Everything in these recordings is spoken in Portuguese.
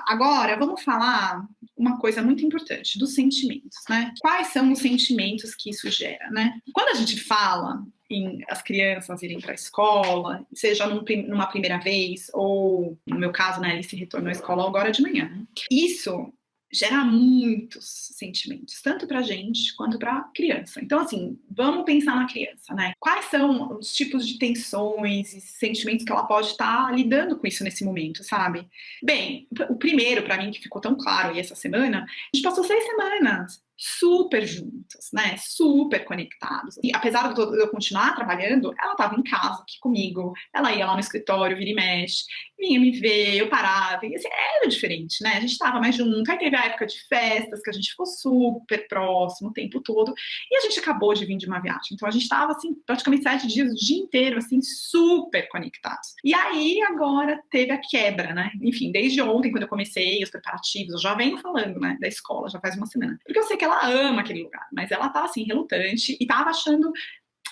Agora, vamos falar uma coisa muito importante, dos sentimentos, né? Quais são os sentimentos que isso gera, né? Quando a gente fala em as crianças irem para a escola, seja numa primeira vez, ou, no meu caso, né, Alice retornou à escola agora de manhã, né? Isso gera muitos sentimentos, tanto para a gente quanto para a criança. Então, assim, vamos pensar na criança, né? Quais são os tipos de tensões e sentimentos que ela pode estar lidando com isso nesse momento, sabe? Bem, o primeiro, para mim, que ficou tão claro aí essa semana, a gente passou 6 semanas super juntos, né? Super conectados. E apesar de eu continuar trabalhando, ela estava em casa aqui comigo, ela ia lá no escritório, vira e mexe, vinha me ver, eu parava, e assim, era diferente, né? A gente estava mais junto, aí teve a época de festas, que a gente ficou super próximo o tempo todo, e a gente acabou de vir de uma viagem, então a gente estava, assim, praticamente 7 dias, o dia inteiro, assim, super conectados. E aí, agora, teve a quebra, né? Enfim, desde ontem, quando eu comecei os preparativos, eu já venho falando, né, da escola, já faz uma semana, porque eu sei que ela ama aquele lugar, mas ela tá, assim, relutante e tava achando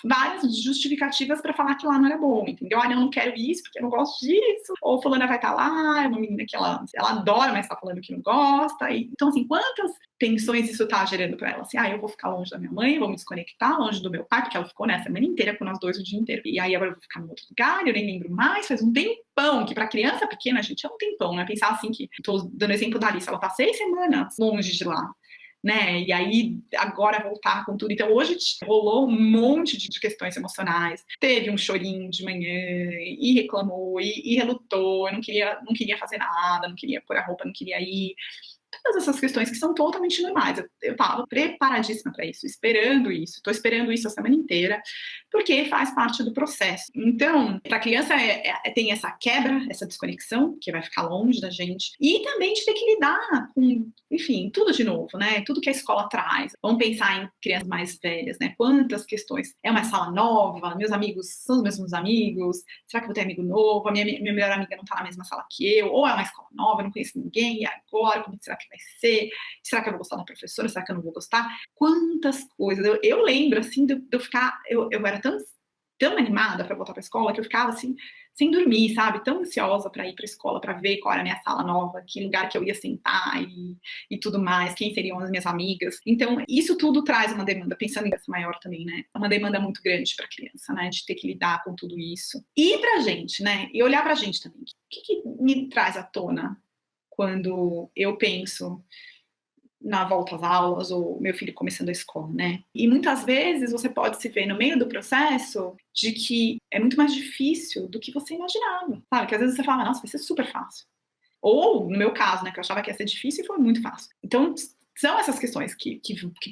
várias justificativas para falar que lá não era bom, entendeu? Ah, eu não quero isso porque eu não gosto disso. Ou fulana vai estar lá, é uma menina que ela adora, mas tá falando que não gosta. Então, assim, quantas tensões isso tá gerando para ela? Assim, eu vou ficar longe da minha mãe, vou me desconectar, longe do meu pai, porque ela ficou, né, a semana inteira com nós dois o dia inteiro. E aí agora eu vou ficar em outro lugar, eu nem lembro mais, faz um tempão, que pra criança pequena, gente, é um tempão, né? Pensar assim que, tô dando exemplo da Alice, ela tá 6 semanas longe de lá. Né? E aí, agora voltar com tudo. Então, hoje rolou um monte de questões emocionais. Teve um chorinho de manhã, e reclamou, e relutou, não queria fazer nada, não queria pôr a roupa, não queria ir. Todas essas questões que são totalmente normais. Eu estava preparadíssima para isso, esperando isso. Estou esperando isso a semana inteira, porque faz parte do processo. Então, para a criança tem essa quebra, essa desconexão, que vai ficar longe da gente, e também de ter que lidar com, enfim, tudo de novo, né? Tudo que a escola traz. Vamos pensar em crianças mais velhas, né? Quantas questões. É uma sala nova, meus amigos são os mesmos amigos, será que eu vou ter amigo novo? A minha melhor amiga não está na mesma sala que eu, ou é uma escola nova, eu não conheço ninguém, e agora, como será que vai ser? Será que eu vou gostar da professora? Será que eu não vou gostar? Quantas coisas. Eu lembro, assim, de eu ficar... Eu era tão animada para voltar para a escola que eu ficava, assim, sem dormir, sabe? Tão ansiosa para ir para a escola, para ver qual era a minha sala nova, que lugar que eu ia sentar e tudo mais, quem seriam as minhas amigas. Então, isso tudo traz uma demanda, pensando em essa maior também, né? Uma demanda muito grande para a criança, né? De ter que lidar com tudo isso. E para a gente, né? E olhar para a gente também. O que me traz à tona quando eu penso na volta às aulas ou meu filho começando a escola, né? E muitas vezes você pode se ver no meio do processo de que é muito mais difícil do que você imaginava, sabe? Que às vezes você fala, nossa, vai ser super fácil. Ou, no meu caso, né, que eu achava que ia ser difícil e foi muito fácil. Então, são essas questões que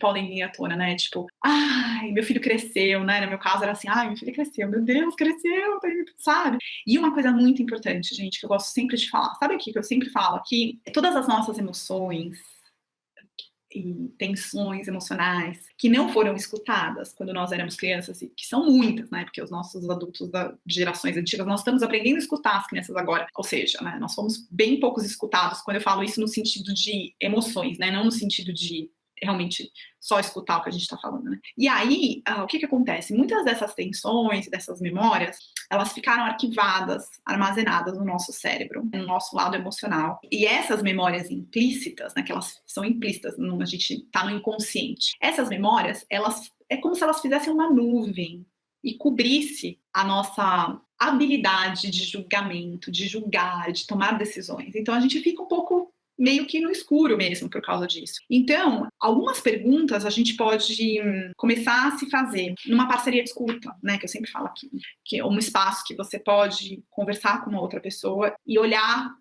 podem vir à tona, né? Tipo, ai, meu filho cresceu, né? No meu caso era assim, ai, meu filho cresceu, meu Deus, cresceu, sabe? E uma coisa muito importante, gente, que eu gosto sempre de falar, sabe aqui que eu sempre falo aqui? Todas as nossas emoções e tensões emocionais que não foram escutadas quando nós éramos crianças, e que são muitas, né? Porque os nossos adultos de gerações antigas, nós estamos aprendendo a escutar as crianças agora. Ou seja, né, nós fomos bem poucos escutados, quando eu falo isso no sentido de emoções, né? Não no sentido de realmente só escutar o que a gente está falando, né? E aí, o que acontece? Muitas dessas tensões, dessas memórias, elas ficaram arquivadas, armazenadas no nosso cérebro, no nosso lado emocional. E essas memórias implícitas, né, que elas são implícitas, a gente está no inconsciente. Essas memórias, é como se elas fizessem uma nuvem e cobrisse a nossa habilidade de julgamento, de julgar, de tomar decisões. Então a gente fica um pouco meio que no escuro mesmo por causa disso. Então, algumas perguntas a gente pode começar a se fazer numa parceria de escuta, né, que eu sempre falo aqui, que é um espaço que você pode conversar com uma outra pessoa e olhar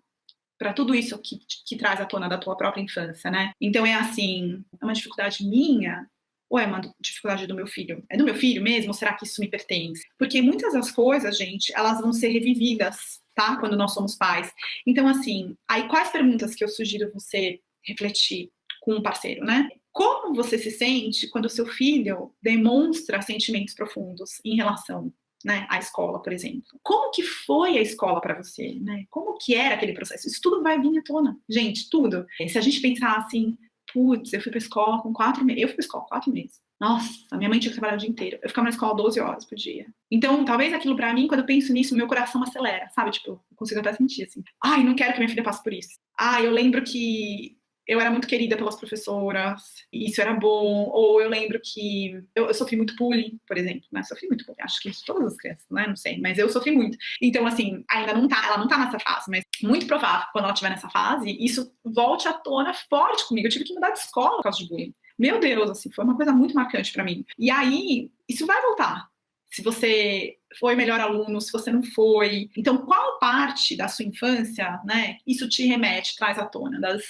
para tudo isso que traz à tona da tua própria infância, né? Então é assim, é uma dificuldade minha ou é uma dificuldade do meu filho? É do meu filho mesmo ou será que isso me pertence? Porque muitas das coisas, gente, elas vão ser revividas, tá? Quando nós somos pais. Então, assim, aí quais perguntas que eu sugiro você refletir com um parceiro, né? Como você se sente quando o seu filho demonstra sentimentos profundos em relação, né, à escola, por exemplo? Como que foi a escola para você, né? Como que era aquele processo? Isso tudo vai vir à tona, gente, tudo. Se a gente pensar assim, putz, eu fui para a escola com 4 meses. Eu fui para a escola 4 meses. Nossa, minha mãe tinha que trabalhar o dia inteiro. Eu ficava na escola 12 horas por dia. Então, talvez aquilo pra mim, quando eu penso nisso, meu coração acelera, sabe? Tipo, eu consigo até sentir assim. Ai, não quero que minha filha passe por isso. Ai, eu lembro que eu era muito querida pelas professoras, e isso era bom. Ou eu lembro que eu sofri muito bullying, por exemplo, né? Sofri muito bullying, acho que todas as crianças, né? Não sei, mas eu sofri muito. Então, assim, ainda não tá, ela não tá nessa fase, mas muito provável, quando ela estiver nessa fase, isso volte à tona forte comigo. Eu tive que mudar de escola por causa de bullying. Meu Deus, assim, foi uma coisa muito marcante para mim. E aí, isso vai voltar. Se você foi melhor aluno, se você não foi. Então, qual parte da sua infância, né, isso te remete, traz à tona das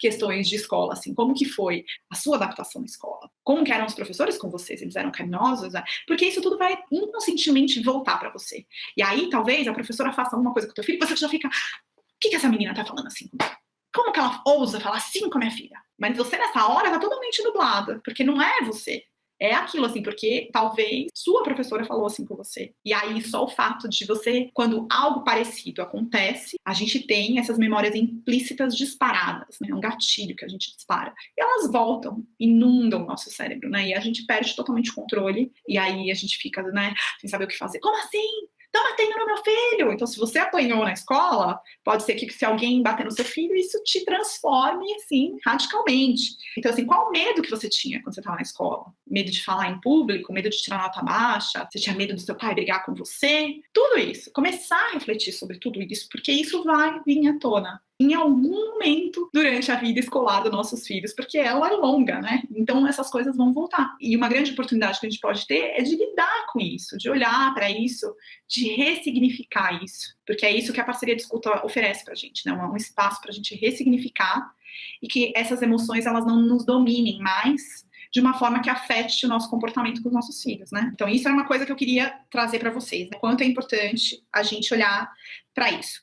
questões de escola, assim, como que foi a sua adaptação à escola? Como que eram os professores com vocês? Eles eram carinhosos? Né? Porque isso tudo vai inconscientemente voltar para você. E aí, talvez, a professora faça alguma coisa com o teu filho e você já fica, o que essa menina tá falando assim? Como que ela ousa falar assim com a minha filha? Mas você, nessa hora, tá totalmente nublada, porque não é você. É aquilo, assim, porque talvez sua professora falou assim com você. E aí, só o fato de você, quando algo parecido acontece, a gente tem essas memórias implícitas disparadas, né? É um gatilho que a gente dispara. E elas voltam, inundam o nosso cérebro, né? E a gente perde totalmente o controle. E aí a gente fica, né, sem saber o que fazer. Como assim? Estão batendo no meu filho. Então, se você apanhou na escola, pode ser que se alguém bater no seu filho, isso te transforme, assim, radicalmente. Então, assim, qual o medo que você tinha quando você estava na escola? Medo de falar em público? Medo de tirar nota baixa? Você tinha medo do seu pai brigar com você? Tudo isso. Começar a refletir sobre tudo isso, porque isso vai vir à tona em algum momento durante a vida escolar dos nossos filhos, porque ela é longa, né? Então essas coisas vão voltar. E uma grande oportunidade que a gente pode ter é de lidar com isso, de olhar para isso, de ressignificar isso, porque é isso que a parceria de escuta oferece para a gente, né? Um espaço para a gente ressignificar e que essas emoções elas não nos dominem mais de uma forma que afete o nosso comportamento com os nossos filhos, né? Então isso é uma coisa que eu queria trazer para vocês, né? Quanto é importante a gente olhar para isso.